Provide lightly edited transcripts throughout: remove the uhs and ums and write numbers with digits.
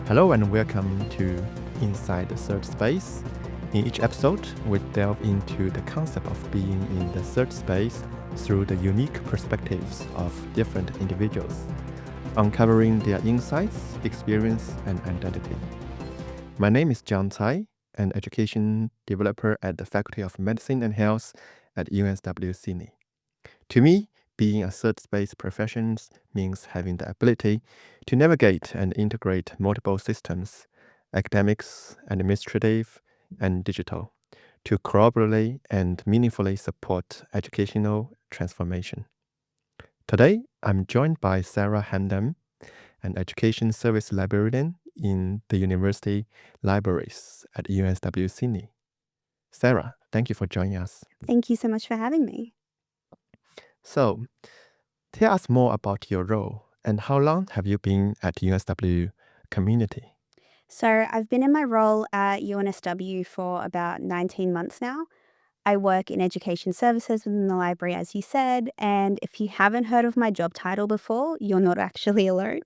Hello and welcome to Inside the Third Space. In each episode, we delve into the concept of being in the third space through the unique perspectives of different individuals, uncovering their insights, experience, and identity. My name is John Tsai, an education developer at the Faculty of Medicine and Health at UNSW Sydney. To me, being a third space profession means having the ability to navigate and integrate multiple systems, academics, administrative, and digital, to collaboratively and meaningfully support educational transformation. Today, I'm joined by Sarah Hamdan, an Education Service Librarian in the University Libraries at UNSW Sydney. Sarah, thank you for joining us. Thank you so much for having me. So, tell us more about your role and how long have you been at UNSW community? So, I've been in my role at UNSW for about 19 months now. I work in education services within the library, as you said, and if you haven't heard of my job title before, you're not actually alone.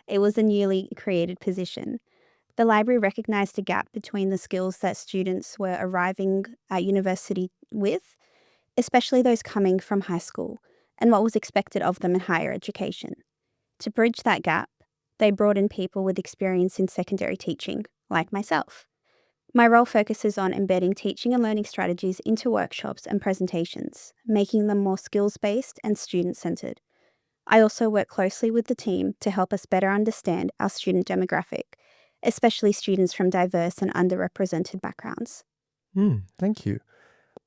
It was a newly created position. The library recognised a gap between the skills that students were arriving at university with, especially those coming from high school, and what was expected of them in higher education. To bridge that gap, they brought in people with experience in secondary teaching, like myself. My role focuses on embedding teaching and learning strategies into workshops and presentations, making them more skills-based and student-centred. I also work closely with the team to help us better understand our student demographic, especially students from diverse and underrepresented backgrounds. Thank you.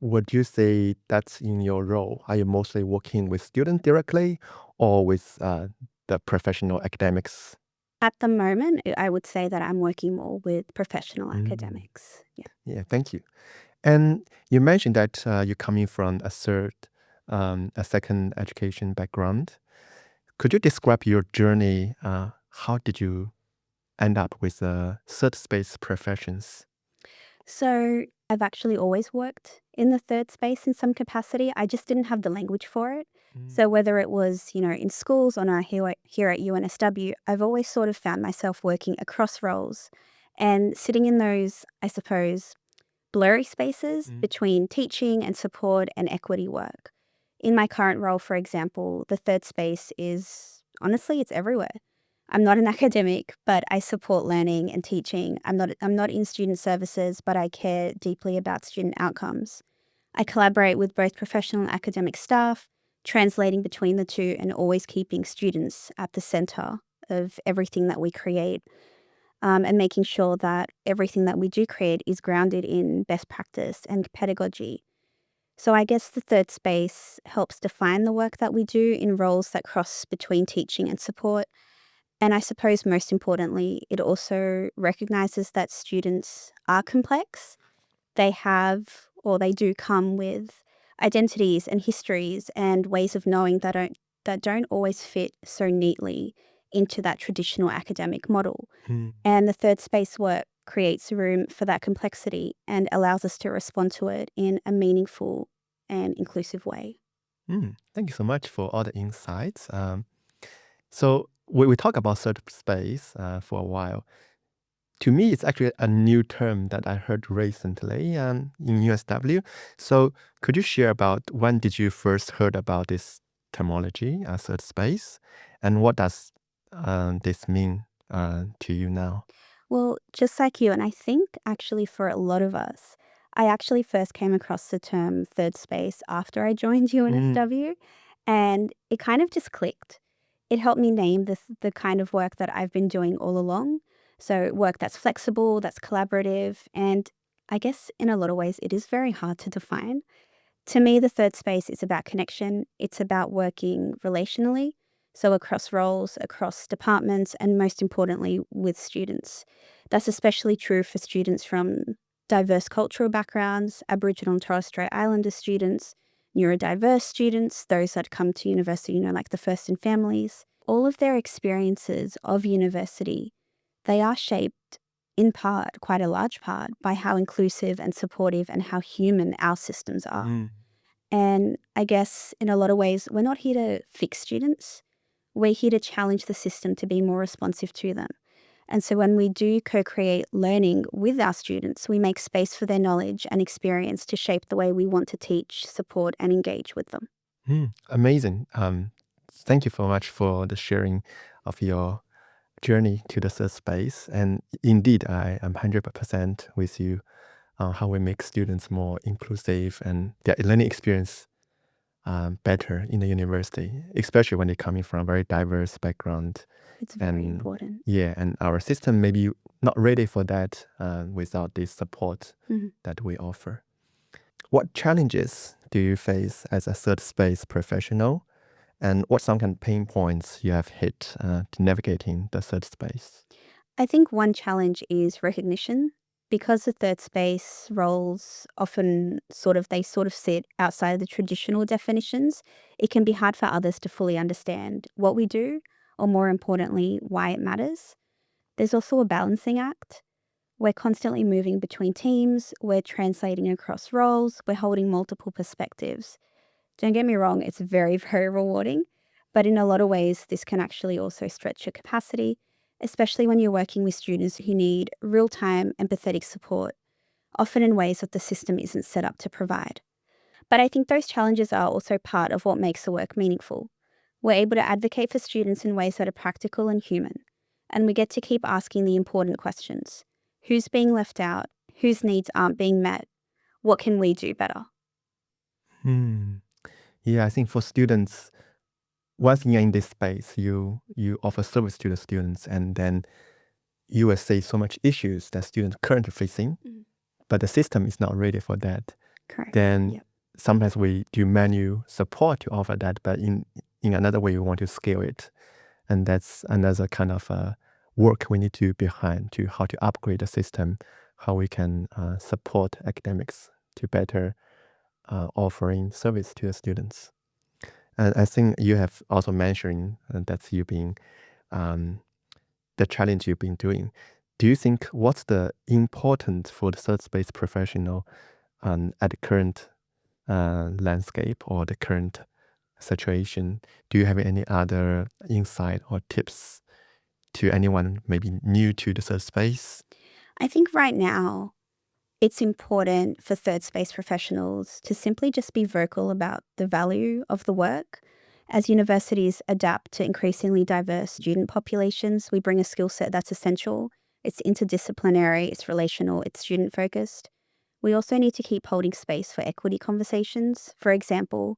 Would you say that's in your role? Are you mostly working with students directly or with the professional academics? At the moment, I would say that I'm working more with professional Mm, academics. Yeah. Yeah, thank you. And you mentioned that you're coming from a second education background. Could you describe your journey? How did you end up with third space professions? So I've actually always worked in the third space in some capacity. I just didn't have the language for it. So whether it was, in schools or now here at UNSW, I've always sort of found myself working across roles and sitting in those, I suppose, blurry spaces Mm. between teaching and support and equity work. In my current role, for example, the third space is honestly, it's everywhere. I'm not an academic, but I support learning and teaching. I'm not in student services, but I care deeply about student outcomes. I collaborate with both professional and academic staff, translating between the two and always keeping students at the center of everything that we create, and making sure that everything that we do create is grounded in best practice and pedagogy. So I guess the third space helps define the work that we do in roles that cross between teaching and support. And I suppose most importantly, it also recognizes that students are complex. They have, or they do come with identities and histories and ways of knowing that don't always fit so neatly into that traditional academic model. Mm. And the third space work creates room for that complexity and allows us to respond to it in a meaningful and inclusive way. Thank you so much for all the insights. So we talk about third space for a while. To me, it's actually a new term that I heard recently in USW. So could you share about when did you first heard about this terminology, third space, and what does this mean to you now? Well, just like you, and I think actually for a lot of us, I actually first came across the term third space after I joined Mm, UNSW, and it kind of just clicked. It helped me name the kind of work that I've been doing all along. So, work that's flexible, that's collaborative, and I guess in a lot of ways, it is very hard to define. To me, the third space is about connection. It's about working relationally, so across roles, across departments, and most importantly, with students. That's especially true for students from diverse cultural backgrounds, Aboriginal and Torres Strait Islander students, neurodiverse students, those that come to university, like the first in families. All of their experiences of university, they are shaped in part, quite a large part, by how inclusive and supportive and how human our systems are. mm, And I guess in a lot of ways, we're not here to fix students. We're here to challenge the system to be more responsive to them. And so when we do co-create learning with our students, we make space for their knowledge and experience to shape the way we want to teach, support, and engage with them. Amazing. Thank you so much for the sharing of your journey to the third space. And indeed, I am 100% with you on how we make students more inclusive and their learning experience better in the university, especially when they're coming from a very diverse background. It's very And important. yeah, and our system may be not ready for that without this support Mhm. that we offer. What challenges do you face as a third space professional? And what some kind of pain points you have hit to navigating the third space? I think one challenge is recognition. Because the third space roles often they sort of sit outside of the traditional definitions, it can be hard for others to fully understand what we do, or more importantly, why it matters. There's also a balancing act. We're constantly moving between teams, we're translating across roles, we're holding multiple perspectives. Don't get me wrong, it's very, very rewarding, but in a lot of ways, this can actually also stretch your capacity, especially when you're working with students who need real time, empathetic support, often in ways that the system isn't set up to provide. But I think those challenges are also part of what makes the work meaningful. We're able to advocate for students in ways that are practical and human, and we get to keep asking the important questions. Who's being left out? Whose needs aren't being met? What can we do better? Hmm. Yeah, I think for students, once you're in this space, you offer service to the students, and then you will see so much issues that students currently facing, but the system is not ready for that. Correct. Then Yep. sometimes we do manual support to offer that, but in another way, we want to scale it. And that's another kind of work we need to do behind to how to upgrade the system, how we can support academics to better offering service to the students. And I think you have also mentioned that you've been the challenge you've been doing. Do you think what's the important for the third space professional at the current landscape or the current situation? Do you have any other insight or tips to anyone maybe new to the third space? I think right now it's important for third space professionals to simply just be vocal about the value of the work. As universities adapt to increasingly diverse student populations, we bring a skill set that's essential. It's interdisciplinary, it's relational, it's student focused. We also need to keep holding space for equity conversations. For example,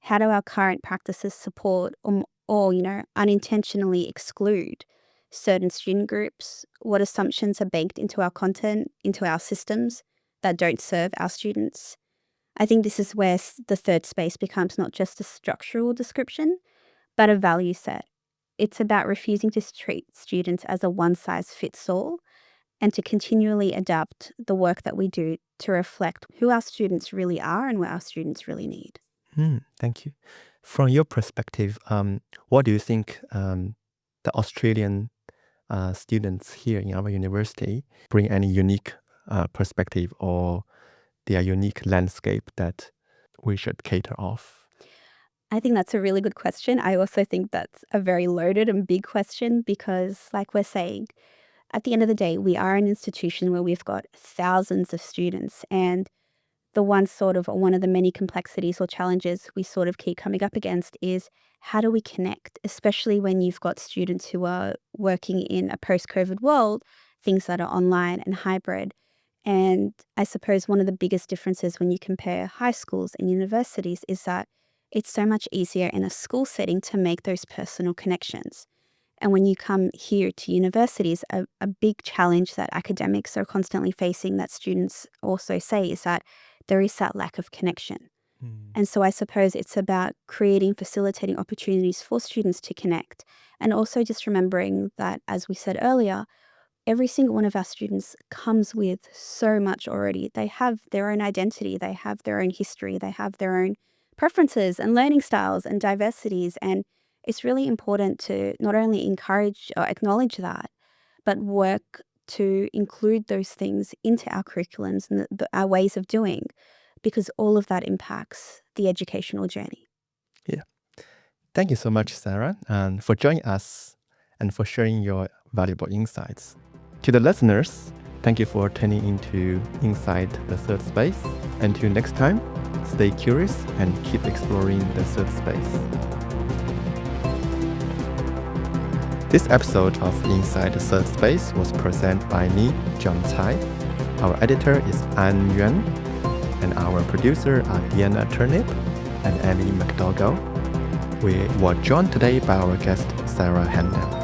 how do our current practices support or unintentionally exclude certain student groups? What assumptions are baked into our content, into our systems that don't serve our students? I think this is where the third space becomes not just a structural description, but a value set. It's about refusing to treat students as a one-size-fits-all and to continually adapt the work that we do to reflect who our students really are and what our students really need. Thank you. From your perspective, what do you think the Australian students here in our university bring any unique perspective or their unique landscape that we should cater off? I think that's a really good question. I also think that's a very loaded and big question because, like we're saying, at the end of the day, we are an institution where we've got thousands of students, and one of the many complexities or challenges we sort of keep coming up against is how do we connect, especially when you've got students who are working in a post-COVID world, things that are online and hybrid. And I suppose one of the biggest differences when you compare high schools and universities is that it's so much easier in a school setting to make those personal connections. And when you come here to universities, a big challenge that academics are constantly facing, that students also say, is that there is that lack of connection. And so I suppose it's about facilitating opportunities for students to connect. And also just remembering that, as we said earlier, every single one of our students comes with so much already. They have their own identity, they have their own history, they have their own preferences and learning styles and diversities. And it's really important to not only encourage or acknowledge that, but work to include those things into our curriculums and our ways of doing, because all of that impacts the educational journey. Yeah. Thank you so much, Sarah, and for joining us and for sharing your valuable insights. To the listeners, thank you for tuning into Inside the Third Space. Until next time, stay curious and keep exploring the third space. This episode of Inside the Third Space was presented by me, John Tsai. Our editor is An Yuan, and our producer are Diana Turnip and Emily McDougall. We were joined today by our guest, Sarah Hamdan.